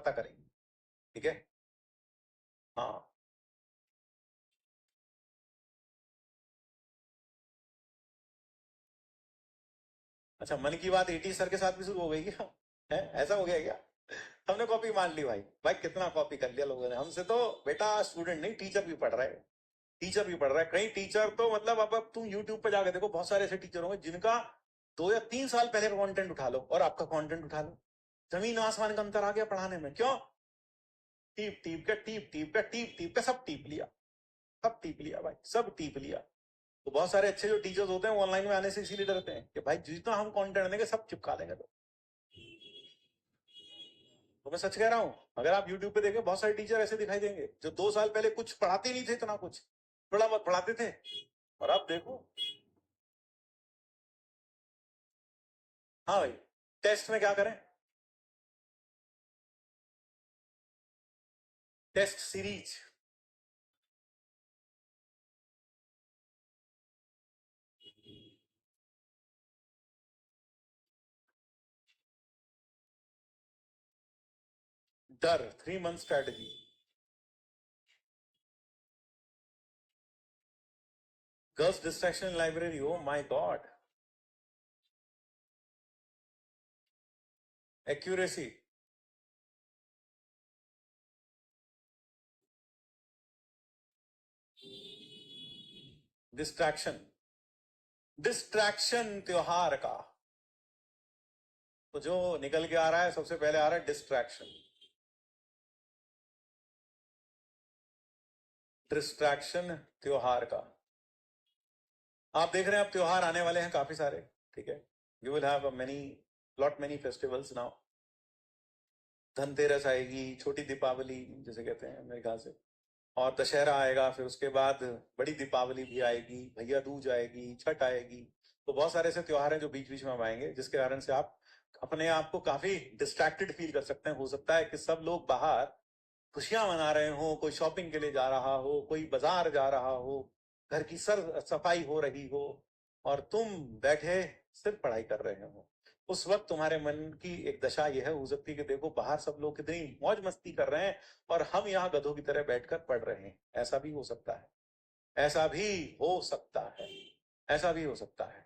पता करेंगे, ठीक है। हाँ, अच्छा, मन की बात 80 सर के साथ भी शुरू हो गई क्या? है, ऐसा हो गया क्या? हमने कॉपी मान ली भाई। भाई कितना कॉपी कर लिया लोगों ने हमसे। तो बेटा स्टूडेंट नहीं, टीचर भी पढ़ रहा है, टीचर भी पढ़ रहा है। कई टीचर तो मतलब अब तुम यूट्यूब पे जाके देखो, बहुत सारे ऐसे टीचर होंगे जिनका 2 या 3 साल पहले का कंटेंट उठा लो और आपका कंटेंट उठा लो, जमीन आसमान का अंतर आ गया पढ़ाने में। क्यों? टीप टीप के टीप टीप के टीप टीप के सब टीप लिया, सब टीप लिया भाई, सब टीप लिया। तो बहुत सारे अच्छे जो टीचर्स होते हैं वो ऑनलाइन में आने से इसीलिए डरते हैं कि भाई जितना हम कंटेंट देंगे सब चिपका देंगे। तो मैं सच कह रहा हूं, अगर आप यूट्यूब पे देखें बहुत सारे टीचर ऐसे दिखाई देंगे जो 2 साल पहले कुछ पढ़ाते नहीं थे, इतना कुछ थोड़ा बहुत पढ़ाते थे, और आप देखो। हाँ भाई, टेस्ट में क्या करें? Test series. डर 3 month strategy. Girls distraction library, oh my God. Accuracy. Distraction, distraction त्योहार का। तो जो निकल के आ रहा है सबसे पहले आ रहा है डिस्ट्रैक्शन। डिस्ट्रैक्शन त्योहार का। आप देख रहे हैं अब त्योहार आने वाले हैं काफी सारे, ठीक है। You will have many, lot many festivals now. Dhanteras आएगी, छोटी दीपावली जैसे कहते हैं मेरे ख्याल से, और दशहरा आएगा, फिर उसके बाद बड़ी दीपावली भी आएगी, भैया दूज आएगी, छठ आएगी। तो बहुत सारे ऐसे त्योहार हैं जो बीच बीच में हम आएंगे, जिसके कारण से आप अपने आप को काफी डिस्ट्रैक्टेड फील कर सकते हैं। हो सकता है कि सब लोग बाहर खुशियां मना रहे हो, कोई शॉपिंग के लिए जा रहा हो, कोई बाजार जा रहा हो, घर की सर सफाई हो रही हो, और तुम बैठे सिर्फ पढ़ाई कर रहे हो। उस वक्त तुम्हारे मन की एक दशा यह हो सकती है कि देखो बाहर सब लोग कितनी मौज मस्ती कर रहे हैं और हम यहाँ गधों की तरह बैठकर पढ़ रहे हैं। ऐसा भी हो सकता है, ऐसा भी हो सकता है, ऐसा भी हो सकता है।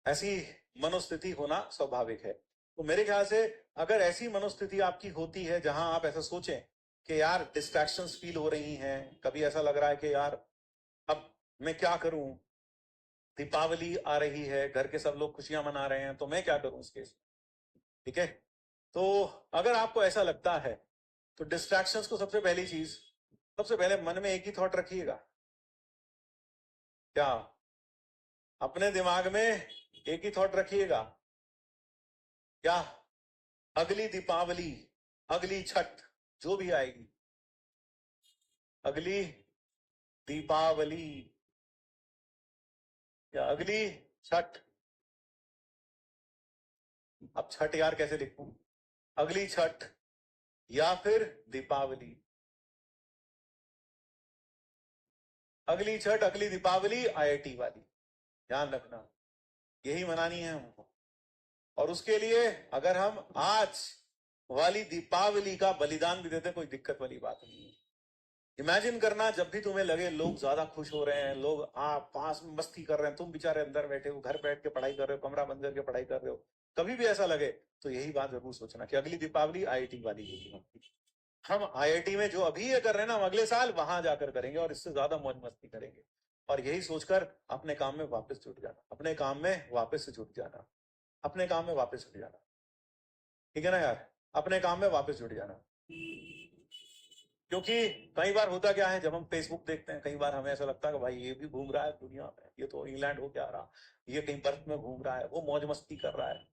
ऐसी मनोस्थिति होना स्वाभाविक है। तो मेरे ख्याल से अगर ऐसी मनोस्थिति आपकी होती है जहां आप ऐसा सोचें कि यार डिस्ट्रैक्शंस फील हो रही हैं, कभी ऐसा लग रहा है कि यार अब मैं क्या करूं, दीपावली आ रही है, घर के सब लोग खुशियां मना रहे हैं, तो मैं क्या करूं इस केस में, ठीक है। तो अगर आपको ऐसा लगता है तो डिस्ट्रैक्शंस को सबसे पहली चीज, सबसे पहले मन में एक ही थॉट रखिएगा। क्या? अपने दिमाग में एक ही थॉट रखिएगा। क्या? अगली दीपावली, अगली छठ जो भी आएगी, अगली दीपावली या अगली छठ। अब छठ यार कैसे लिखूं? अगली छठ या फिर दीपावली, अगली छठ, अगली दीपावली आईआईटी वाली, ध्यान रखना यही मनानी है हमको। और उसके लिए अगर हम आज वाली दीपावली का बलिदान भी देते कोई दिक्कत वाली बात नहीं है। इमेजिन करना जब भी तुम्हें लगे लोग ज्यादा खुश हो रहे हैं, लोग आप पास में मस्ती कर रहे हैं, तुम बेचारे अंदर बैठे हो, घर बैठ के पढ़ाई कर रहे हो, कमरा बंद करके पढ़ाई कर रहे हो, कभी भी ऐसा लगे तो यही बात जरूर सोचना कि अगली दीपावली आईआईटी वाली होगी। हम आईआईटी में जो अभी ये कर रहे हैं ना, हम अगले साल वहां जाकर करेंगे और इससे ज्यादा मौज मस्ती करेंगे। और यही सोचकर अपने काम में वापस जुट जाना, अपने काम में वापस से जुट जाना, अपने काम में वापस जुट जाना, ठीक है ना यार, अपने काम में वापस जुट जाना। क्योंकि कई बार होता क्या है, जब हम फेसबुक देखते हैं कई बार हमें ऐसा लगता है कि भाई ये भी घूम रहा है दुनिया में, ये तो इंग्लैंड हो क्या रहा, ये कहीं बर्फ में घूम रहा है, वो मौज मस्ती कर रहा है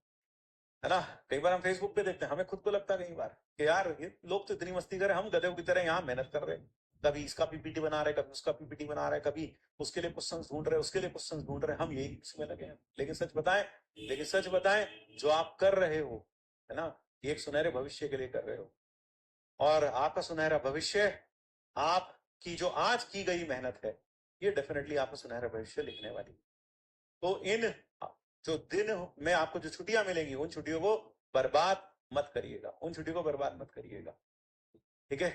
ना। कई बार हम फेसबुक पे देखते हैं, हमें खुद को लगता है कई बार कि यार ये लोग तो इतनी मस्ती कर रहे हैं, हम गधों की तरह यहाँ मेहनत कर रहे हैं, कभी इसका पीपीटी बना रहे, कभी उसका पीपीटी बना रहे, कभी उसके लिए क्वेश्चन ढूंढ रहे, उसके लिए क्वेश्चन ढूंढ रहे, हम यही इसमें लगे हैं। लेकिन सच बताएं, जो आप कर रहे हो, है ना, ये एक सुनहरे भविष्य के लिए कर रहे हो। और आपका सुनहरा भविष्य, आपकी जो आज की गई मेहनत है, ये डेफिनेटली आपका सुनहरा भविष्य लिखने वाली। तो इन जो दिन में आपको जो छुट्टियां मिलेंगी, उन छुट्टियों को बर्बाद मत करिएगा, उन छुट्टियों को बर्बाद मत करिएगा, ठीक है?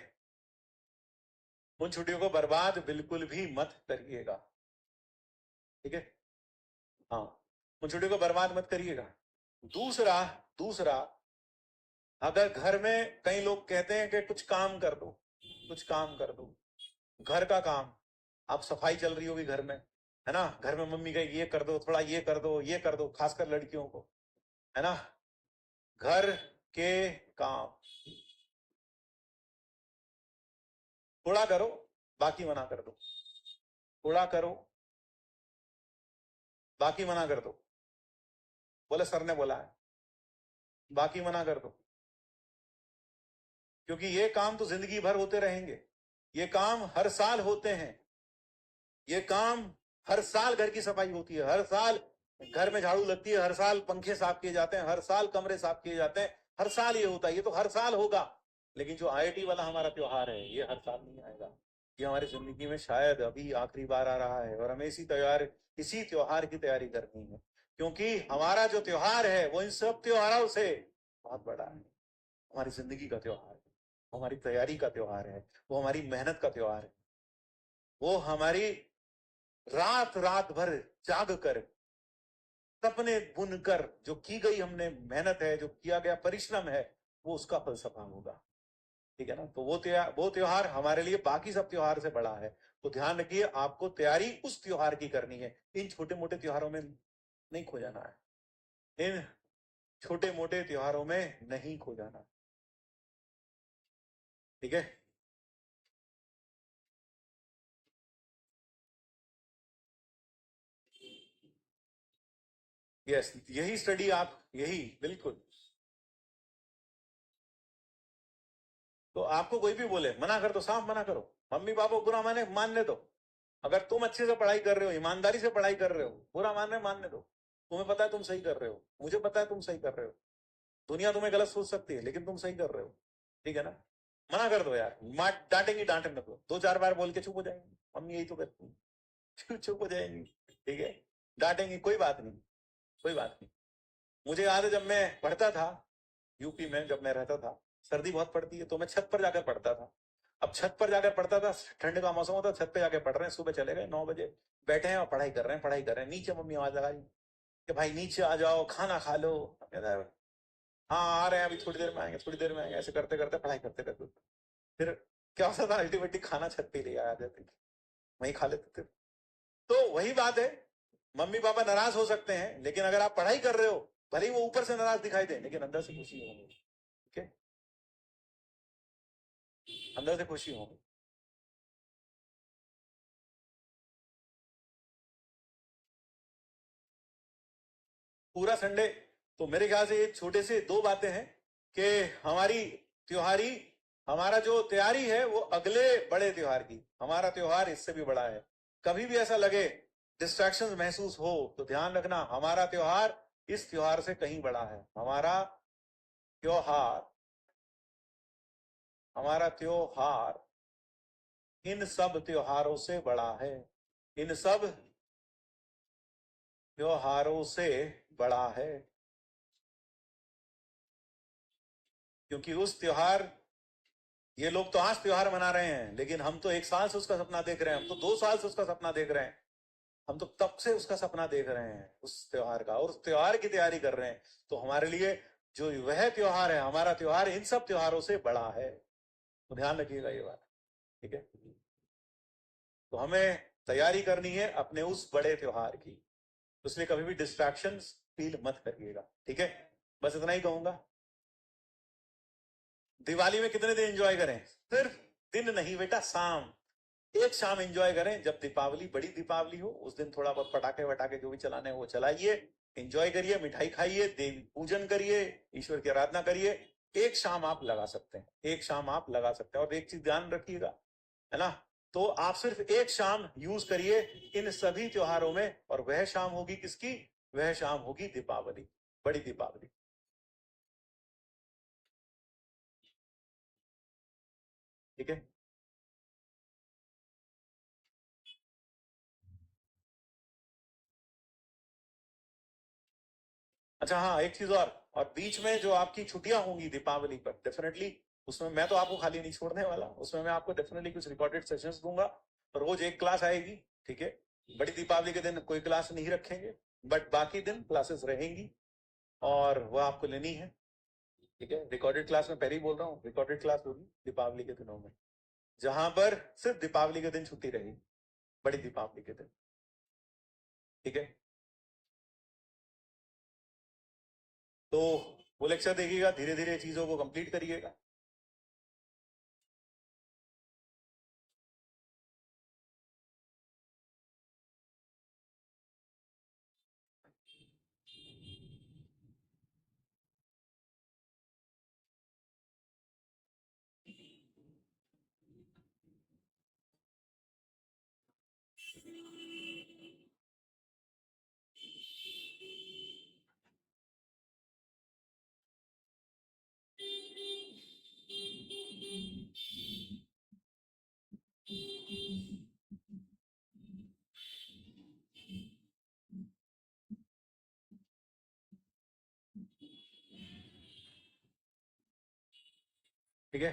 उन छुट्टियों को बर्बाद बिल्कुल भी मत करिएगा, ठीक है? हाँ, उन छुट्टियों को बर्बाद मत करिएगा। दूसरा दूसरा अगर घर में कई लोग कहते हैं कि कुछ काम कर दो, कुछ काम कर दो, घर का काम, आप सफाई चल रही होगी घर में, है ना, घर में मम्मी कहे ये कर दो, थोड़ा ये कर दो, ये कर दो, खासकर लड़कियों को, है ना, घर के काम थोड़ा करो, बाकी मना कर दो, थोड़ा करो, बाकी मना कर दो, बोले सर ने बोला है, बाकी मना कर दो, क्योंकि ये काम तो जिंदगी भर होते रहेंगे, ये काम हर साल होते हैं, ये काम हर साल घर की सफाई होती है, हर साल घर में झाड़ू लगती है, हर साल पंखे साफ किए जाते हैं, हर साल कमरे साफ किए जाते हैं, हर साल ये होता है, ये तो हर साल होगा। लेकिन जो आईआईटी वाला हमारा त्योहार है, ये हर साल नहीं आएगा, ये हमारी जिंदगी में शायद अभी आखिरी बार आ रहा है, और हमें इसी त्योहार की तैयारी करनी है, क्योंकि हमारा जो त्योहार है वो इन सब त्योहारों से बहुत बड़ा है, हमारी जिंदगी का त्योहार है, हमारी तैयारी का त्योहार है, वो हमारी मेहनत का त्योहार है, वो हमारी रात रात भर जाग कर सपने बुनकर जो की गई हमने मेहनत है, जो किया गया परिश्रम है, वो उसका फलसफा होगा, ठीक है ना? तो वो त्योहार हमारे लिए बाकी सब त्योहार से बड़ा है। तो ध्यान रखिए, आपको तैयारी उस त्योहार की करनी है, इन छोटे मोटे त्योहारों में नहीं खो जाना है, इन छोटे मोटे त्योहारों में नहीं खो जाना, ठीक है? यस, यही स्टडी आप, यही बिल्कुल। तो आपको कोई भी बोले मना कर दो, साफ मना करो, मम्मी पापा को बुरा मानने दो, अगर तुम अच्छे से पढ़ाई कर रहे हो, ईमानदारी से पढ़ाई कर रहे हो, बुरा मानने दो, तुम्हें पता है तुम सही कर रहे हो, मुझे पता है तुम सही कर रहे हो, दुनिया तुम्हें गलत सोच सकती है लेकिन तुम सही कर रहे हो, ठीक है ना? मना कर दो यार, डांटेंगी डांटने दो, दो चार बार बोल के चुप हो जाएंगी, मम्मी यही तो करती है, चुप हो जाएंगी, ठीक है? डांटेंगी, कोई बात नहीं, कोई बात नहीं। मुझे याद है जब मैं पढ़ता था यूपी में, जब मैं रहता था, सर्दी बहुत पड़ती है तो मैं छत पर जाकर पढ़ता था। अब छत पर जाकर पढ़ता था, ठंड का मौसम होता, छत पे जाकर पढ़ रहे हैं, सुबह चले गए 9 बजे, बैठे हैं और पढ़ाई कर रहे हैं, पढ़ाई कर रहे हैं, नीचे मम्मी आवाज लगाई कि भाई नीचे आ जाओ, खाना खा लो। कहता है हाँ आ रहे हैं, अभी थोड़ी देर में आएंगे, थोड़ी देर में आएंगे, ऐसे करते करते पढ़ाई करते करते फिर क्या होता था, अल्टीमेटली खाना छत पे ले आ जाते थे, वहीं खा लेते थे। तो वही बात है, मम्मी पापा नाराज हो सकते हैं, लेकिन अगर आप पढ़ाई कर रहे हो, भले ही वो ऊपर से नाराज दिखाई दे, लेकिन अंदर से खुशी होगी, ठीक है? अंदर से खुशी होगी। पूरा संडे, तो मेरे ख्याल से ये छोटे से दो बातें हैं कि हमारी त्योहारी, हमारा जो तैयारी है वो अगले बड़े त्योहार की, हमारा त्योहार इससे भी बड़ा है। कभी भी ऐसा लगे, डिस्ट्रैक्शंस महसूस हो, तो ध्यान रखना हमारा त्योहार इस त्योहार से कहीं बड़ा है, त्योहार हमारा त्योहार इन सब त्योहारों से बड़ा है, इन सब त्योहारों से बड़ा है, क्योंकि उस त्योहार, ये लोग तो आज त्योहार मना रहे हैं, लेकिन हम तो 1 साल से उसका सपना देख रहे हैं, हम तो 2 साल से उसका सपना देख रहे हैं, हम तो तब से उसका सपना देख रहे हैं उस त्योहार का, और उस त्योहार की तैयारी कर रहे हैं। तो हमारे लिए जो वह त्योहार है, हमारा त्योहार इन सब त्योहारों से बड़ा है, तो ध्यान रखिएगा ये बात, ठीक है? तो हमें तैयारी करनी है अपने उस बड़े त्योहार की, तो इसलिए कभी भी डिस्ट्रैक्शन फील मत करिएगा, ठीक है? बस इतना ही कहूंगा। दिवाली में कितने दिन एंजॉय करें? सिर्फ दिन नहीं बेटा, शाम, एक शाम एंजॉय करें, जब दीपावली, बड़ी दीपावली हो, उस दिन थोड़ा बहुत पटाखे वटाखे जो भी चलाने हैं वो चलाइए, एंजॉय करिए, मिठाई खाइए, देवी पूजन करिए, ईश्वर की आराधना करिए। एक शाम आप लगा सकते हैं, एक शाम आप लगा सकते हैं, और एक चीज ध्यान रखिएगा, है ना, तो आप सिर्फ एक शाम यूज करिए इन सभी त्योहारों में, और वह शाम होगी किसकी? वह शाम होगी दीपावली, बड़ी दीपावली, ठीक है? अच्छा हाँ, एक चीज और, और बीच में जो आपकी छुट्टियां होंगी दीपावली पर, डेफिनेटली उसमें मैं तो आपको खाली नहीं छोड़ने वाला, उसमें मैं आपको डेफिनेटली कुछ रिकॉर्डेड सेशंस दूंगा, रोज एक क्लास आएगी, ठीक है। बड़ी दीपावली के दिन कोई क्लास नहीं रखेंगे, बट बाकी दिन क्लासेस रहेंगी और वो आपको लेनी है, ठीक है। रिकॉर्डेड क्लास में पहले ही बोल रहा हूँ, रिकॉर्डेड क्लास होगी दीपावली के दिनों में, जहां पर सिर्फ दीपावली के दिन छुट्टी रहेगी, बड़ी दीपावली के दिन, ठीक है। तो वो लेक्चर देखिएगा, धीरे धीरे चीजों को कंप्लीट करिएगा। ठीक है,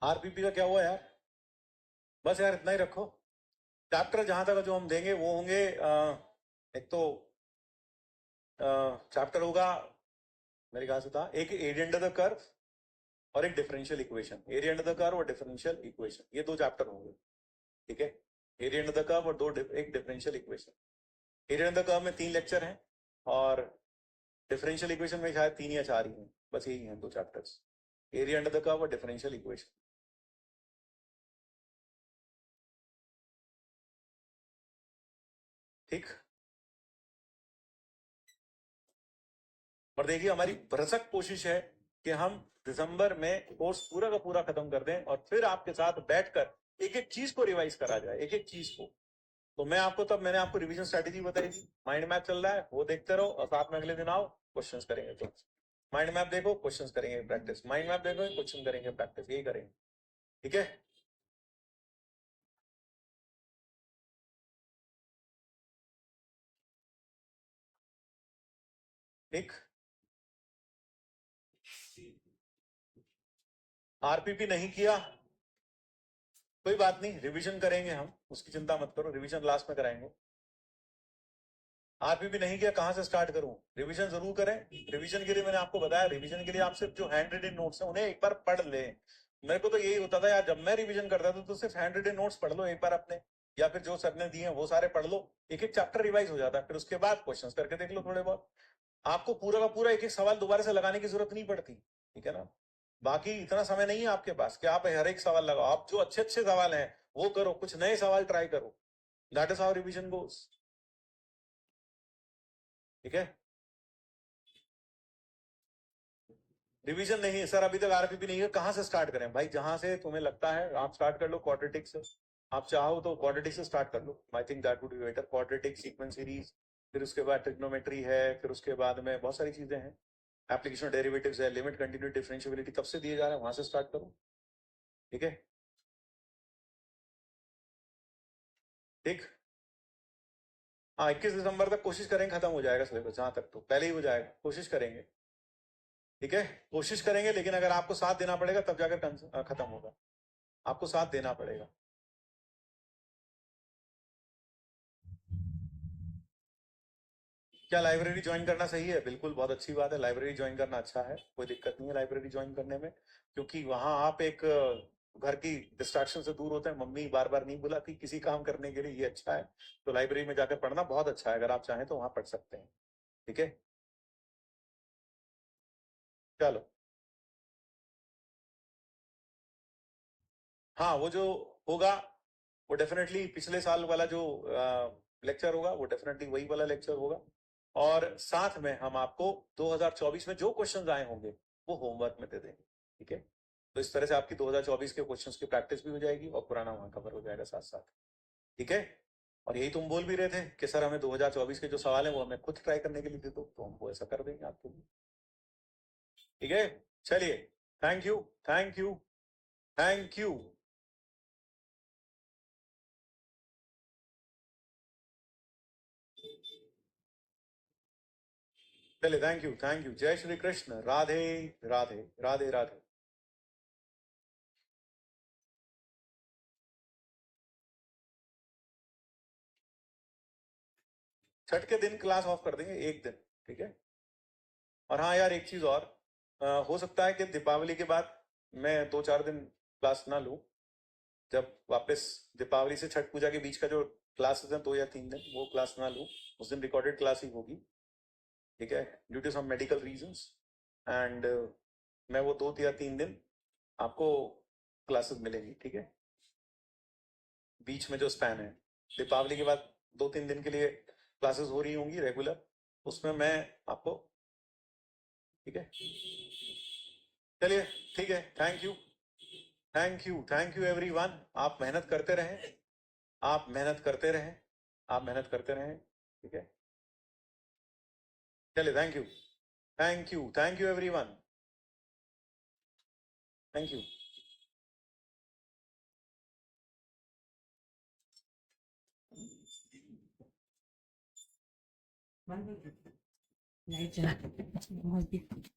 आरपीपी का क्या हुआ यार? बस यार इतना ही रखो। चैप्टर जहां तक जो हम देंगे वो होंगे, एक तो चैप्टर होगा मेरे ख्याल से था एक एरिया अंडर द कर्व और एक differential equation, area under the curve और डिफरेंशियल इक्वेशन, ये दो चैप्टर होंगे, ठीक है। एरिया अंडर द कर्व और एक differential equation. Area under the curve में 3 लेक्चर हैं और डिफरेंशियल इक्वेशन में शायद 3 या 4 ही हैं, बस यही हैं 2 chapters, area under the curve और डिफरेंशियल इक्वेशन, ठीक। और देखिए हमारी भरसक कोशिश है कि हम दिसंबर में कोर्स पूरा का पूरा खत्म कर दें और फिर आपके साथ बैठकर एक एक चीज को रिवाइज करा जाए, एक एक चीज को। तो मैं आपको, तब मैंने आपको रिवीजन स्ट्रेटेजी बताई थी, माइंड मैप चल रहा है वो देखते रहो और साथ में अगले दिन आओ क्वेश्चंस करेंगे क्लास। माइंड मैप देखो, क्वेश्चंस करेंगे प्रैक्टिस, माइंड मैप देखो, क्वेश्चन करेंगे प्रैक्टिस, यही करेंगे, ठीक है। ठीक, आरपीपी नहीं किया कोई बात नहीं, रिवीजन करेंगे हम, उसकी चिंता मत करो, रिवीजन लास्ट में कराएंगे। आरपीपी नहीं किया, कहां से स्टार्ट करूं? रिवीजन जरूर करें। रिवीजन के लिए मैंने आपको बताया, रिवीजन के लिए आप सिर्फ जो हैंड रिटन नोट्स हैं उन्हें एक बार पढ़ ले। मेरे को तो यही होता था यार, जब मैं रिवीजन करता था तो सिर्फ हैंड रिटन नोट्स पढ़ लो एक बार अपने, या फिर जो सर ने दिए हैं वो सारे पढ़ लो, एक एक चैप्टर रिवाइज हो जाता है, फिर उसके बाद क्वेश्चंस करके देख लो थोड़े बहुत। आपको पूरा का पूरा एक एक सवाल दोबारा से लगाने की जरूरत नहीं पड़ती, ठीक है ना। बाकी इतना समय नहीं है आपके पास कि आप हर एक सवाल लगाओ, आप जो अच्छे अच्छे सवाल हैं वो करो, कुछ नए सवाल ट्राई करो, दैट इज हाउ रिवीजन गोस, ठीक है। रिवीजन नहीं है सर, अभी तक आरपीपी नहीं है, कहां से स्टार्ट करें भाई? जहां से तुम्हें लगता है आप स्टार्ट कर लो, क्वाड्रेटिक से। आप चाहो तो क्वाड्रेटिक से स्टार्ट कर लो, I think that would be better, quadratic sequence series, फिर उसके बाद ट्रिग्नोमेट्री है, फिर उसके बाद में बहुत सारी चीजें हैं, एप्लीकेशन डेरिवेटिव्स है, लिमिट कंटिन्यूटी डिफरेंशियबिलिटी तब से दिए जा रहे हैं, वहां से स्टार्ट करो, ठीक है। ठीक, हाँ 21 दिसंबर तक कोशिश करें खत्म हो जाएगा सिलेबस, जहां तक तो पहले ही हो जाएगा, कोशिश करेंगे, ठीक है। कोशिश करेंगे, लेकिन अगर आपको साथ देना पड़ेगा तब जाकर खत्म होगा, आपको साथ देना पड़ेगा। क्या लाइब्रेरी ज्वाइन करना सही है? बिल्कुल, बहुत अच्छी बात है, लाइब्रेरी ज्वाइन करना अच्छा है, कोई दिक्कत नहीं है लाइब्रेरी ज्वाइन करने में, क्योंकि वहां आप एक घर की डिस्ट्रैक्शन से दूर होते हैं, मम्मी बार बार नहीं बुलाती किसी काम करने के लिए, ये अच्छा है। तो लाइब्रेरी में जाकर पढ़ना बहुत अच्छा है, अगर आप चाहें तो वहां पढ़ सकते हैं, ठीक है। चलो, हाँ वो जो होगा वो डेफिनेटली पिछले साल वाला जो लेक्चर होगा वो डेफिनेटली वही वाला लेक्चर होगा, और साथ में हम आपको 2024 में जो क्वेश्चंस आए होंगे वो होमवर्क में दे देंगे, ठीक है। तो इस तरह से आपकी 2024 के क्वेश्चंस की प्रैक्टिस भी हो जाएगी और पुराना वहां कवर हो जाएगा साथ साथ, ठीक है। और यही तुम बोल भी रहे थे कि सर हमें 2024 के जो सवाल है वो हमें खुद ट्राई करने के लिए दे दो, तो हम वो ऐसा कर देंगे आपके लिए, ठीक है। चलिए, thank you, thank you, thank you. चलिए, थैंक यू, थैंक यू। जय श्री कृष्ण। राधे राधे राधे राधे। छठ के दिन क्लास ऑफ कर देंगे एक दिन, ठीक है। और हाँ यार, एक चीज और, हो सकता है कि दीपावली के बाद मैं 2-4 दिन क्लास ना लूँ। जब वापस दीपावली से छठ पूजा के बीच का जो क्लासेस हैं 2 या 3 दिन, वो क्लास ना लूँ। उस दिन रिकॉर्डेड क्लास ही होगी, ठीक है, due to some medical reasons. And मैं वो 2 या 3 दिन आपको क्लासेस मिलेंगी, ठीक है। बीच में जो स्पैन है, दीपावली के बाद 2-3 दिन के लिए क्लासेस हो रही होंगी रेगुलर, उसमें मैं आपको, ठीक है। चलिए, ठीक है, thank you, thank you, thank you everyone. आप मेहनत करते रहें, आप मेहनत करते रहें, आप मेहनत करते रहें, ठीक है। चलिए, thank you, thank you, thank you everyone, thank you. Light चला